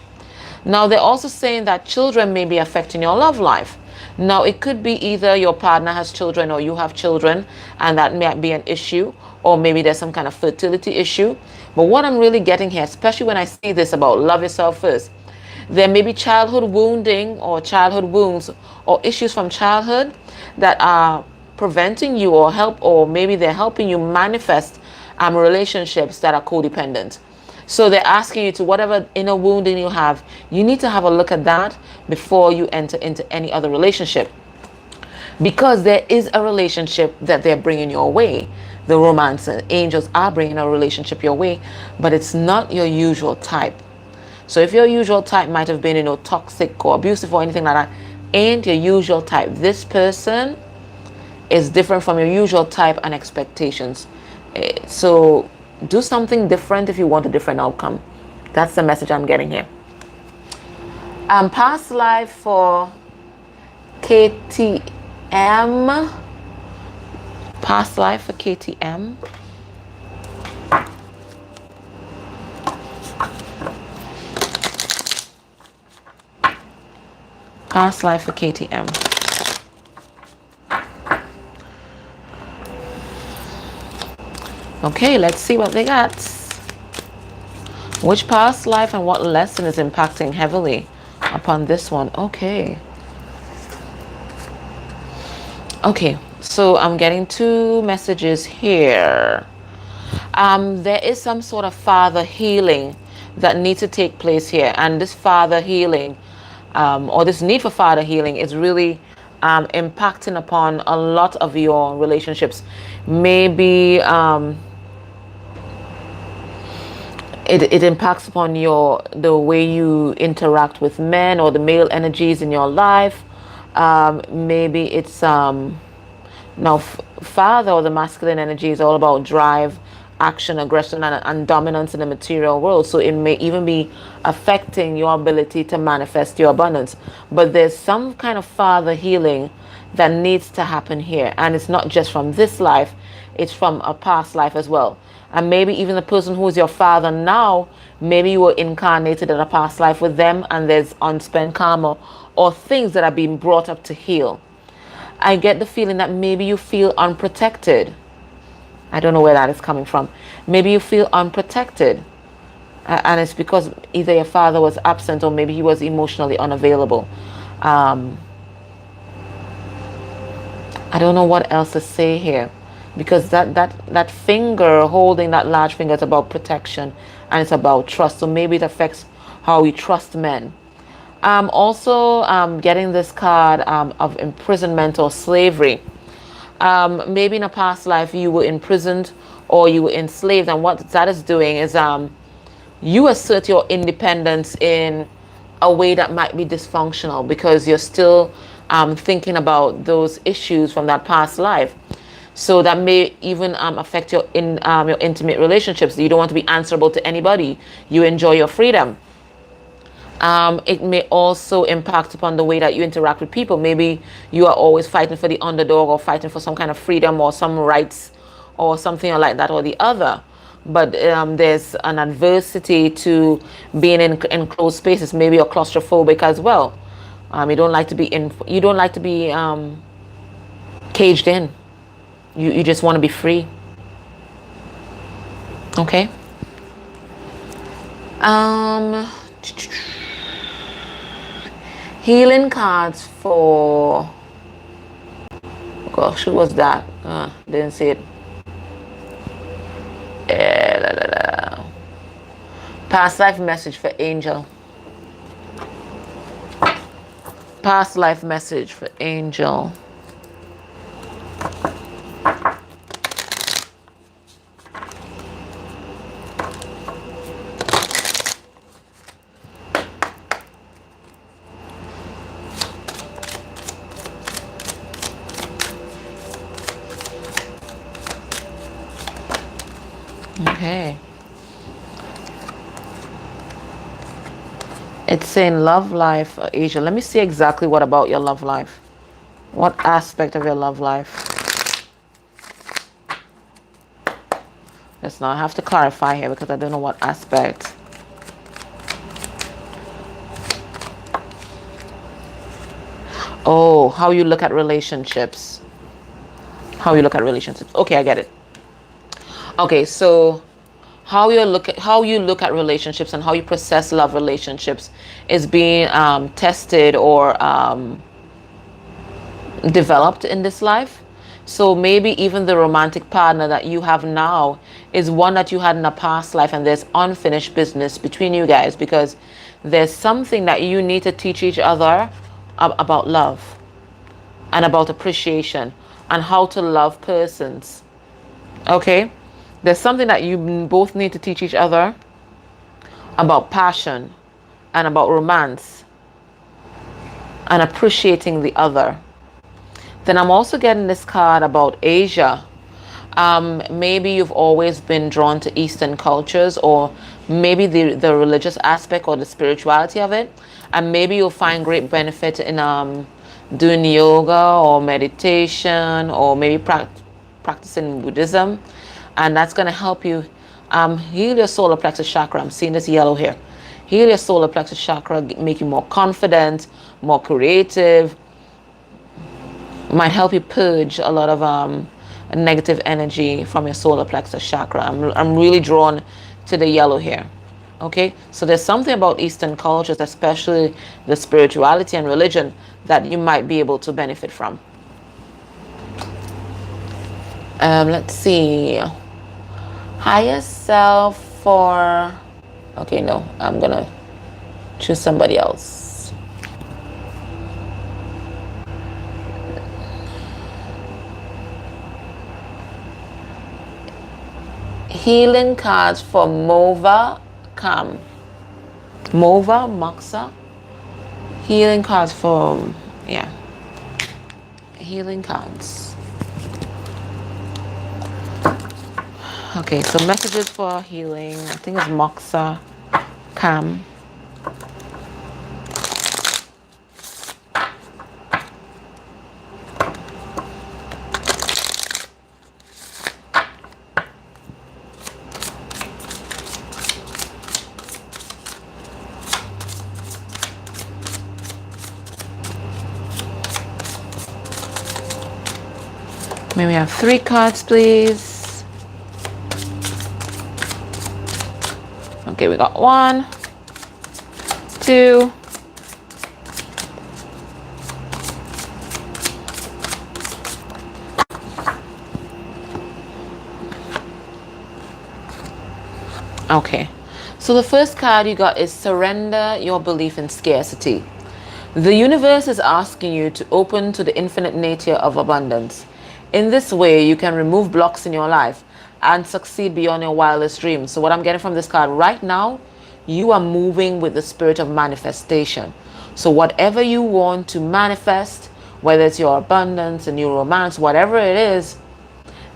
Now, they're also saying that children may be affecting your love life. Now, it could be either your partner has children or you have children, and that might be an issue, or maybe there's some kind of fertility issue. But what I'm really getting here, especially when I see this about love yourself first, there may be childhood wounding or childhood wounds or issues from childhood that are preventing you or maybe they're helping you manifest relationships that are codependent. So they're asking you to, whatever inner wounding you have, you need to have a look at that before you enter into any other relationship, because there is a relationship that they're bringing your way the romance. Angels are bringing a relationship your way, but it's not your usual type. So if your usual type might have been, toxic or abusive or anything like that, ain't your usual type. This person is different from your usual type and expectations. So do something different if you want a different outcome. That's the message I'm getting here. Past life for KTM. Past life for KTM. Past life for KTM. Okay, let's see what they got. Which past life and what lesson is impacting heavily upon this one? Okay. Okay, so I'm getting two messages here. There is some sort of father healing that needs to take place here. And this father healing, or this need for father healing, is really impacting upon a lot of your relationships. Maybe it impacts upon the way you interact with men or the male energies in your life. Maybe it's now father, or the masculine energy, is all about drive, action, aggression, and dominance in the material world. So it may even be affecting your ability to manifest your abundance. But there's some kind of father healing that needs to happen here, and it's not just from this life, it's from a past life as well. And maybe even the person who is your father now, maybe you were incarnated in a past life with them, and there's unspent karma or things that are being brought up to heal. I get the feeling that maybe you feel unprotected. I don't know where that is coming from. Maybe you feel unprotected. And it's because either your father was absent or maybe he was emotionally unavailable. I don't know what else to say here. Because that finger, holding that large finger, is about protection and it's about trust. So maybe it affects how we trust men. Also getting this card of imprisonment or slavery. Maybe in a past life you were imprisoned or you were enslaved, and what that is doing is you assert your independence in a way that might be dysfunctional because you're still thinking about those issues from that past life. So that may even affect your intimate relationships. You don't want to be answerable to anybody. You enjoy your freedom. It may also impact upon the way that you interact with people. Maybe you are always fighting for the underdog or fighting for some kind of freedom or some rights or something like that or the other. But there's an adversity to being in enclosed spaces. Maybe you're claustrophobic as well. You don't like to be caged in. You just want to be free. Okay. Healing cards for, gosh, who was that? Didn't see it. Past life message for Angel. Past life message for Angel. Okay. It's saying love life, Asia. Let me see exactly what about your love life. What aspect of your love life? Yes, now I have to clarify here because I don't know what aspect. Oh, how you look at relationships. How you look at relationships. Okay, I get it. Okay, so how you look at relationships and how you process love relationships is being tested or developed in this life. So maybe even the romantic partner that you have now is one that you had in a past life, and there's unfinished business between you guys because there's something that you need to teach each other about love and about appreciation and how to love persons. Okay, there's something that you both need to teach each other about passion and about romance and appreciating the other. Then I'm also getting this card about Asia. Maybe you've always been drawn to Eastern cultures, or maybe the religious aspect or the spirituality of it. And maybe you'll find great benefit in doing yoga or meditation, or maybe practicing Buddhism. And that's going to help you heal your solar plexus chakra. I'm seeing this yellow here. Heal your solar plexus chakra, make you more confident, more creative. Might help you purge a lot of negative energy from your solar plexus chakra. I'm really drawn to the yellow here. Okay, so there's something about Eastern cultures, especially the spirituality and religion, that you might be able to benefit from. Let's see. Higher self for... Okay, no, I'm gonna choose somebody else. Healing cards for Mova Kam. Mova Moxa. Healing cards for, yeah. Healing cards. Okay, so messages for healing. I think it's Moxa Kam. May we have 3 cards, please? Okay, we got 1, 2. Okay, so the first card you got is surrender your belief in scarcity. The universe is asking you to open to the infinite nature of abundance. In this way, you can remove blocks in your life and succeed beyond your wildest dreams. So what I'm getting from this card right now, you are moving with the spirit of manifestation. So whatever you want to manifest, whether it's your abundance, a new romance, whatever it is,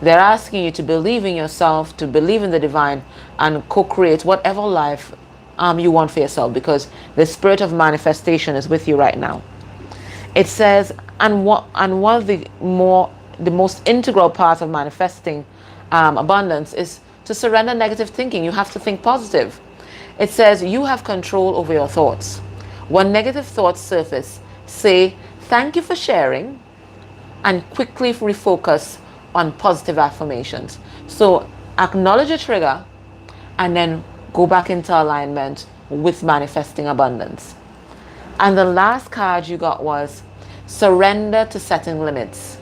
they're asking you to believe in yourself, to believe in the divine, and co-create whatever life you want for yourself, because the spirit of manifestation is with you right now. It says, and one of the most integral parts of manifesting abundance is to surrender negative thinking. You have to think positive. It says you have control over your thoughts. When negative thoughts surface, say thank you for sharing and quickly refocus on positive affirmations. So acknowledge a trigger and then go back into alignment with manifesting abundance. And the last card you got was surrender to setting limits.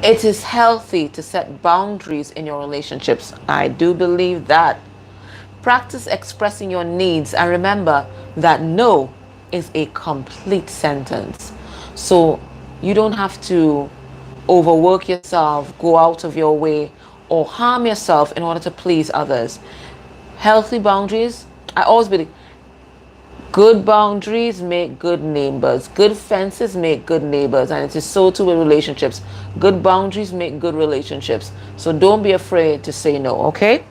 It is healthy to set boundaries in your relationships. I do believe that. Practice expressing your needs, and remember that no is a complete sentence. So you don't have to overwork yourself, go out of your way, or harm yourself in order to please others. Healthy boundaries, I always believe, good boundaries make good neighbors. Good fences make good neighbors. And it is so too with relationships. Good boundaries make good relationships. So don't be afraid to say no, okay?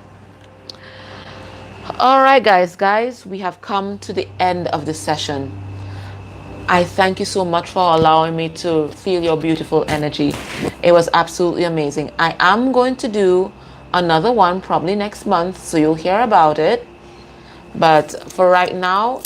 All right, guys, we have come to the end of the session. I thank you so much for allowing me to feel your beautiful energy. It was absolutely amazing. I am going to do another one probably next month, so you'll hear about it. But for right now,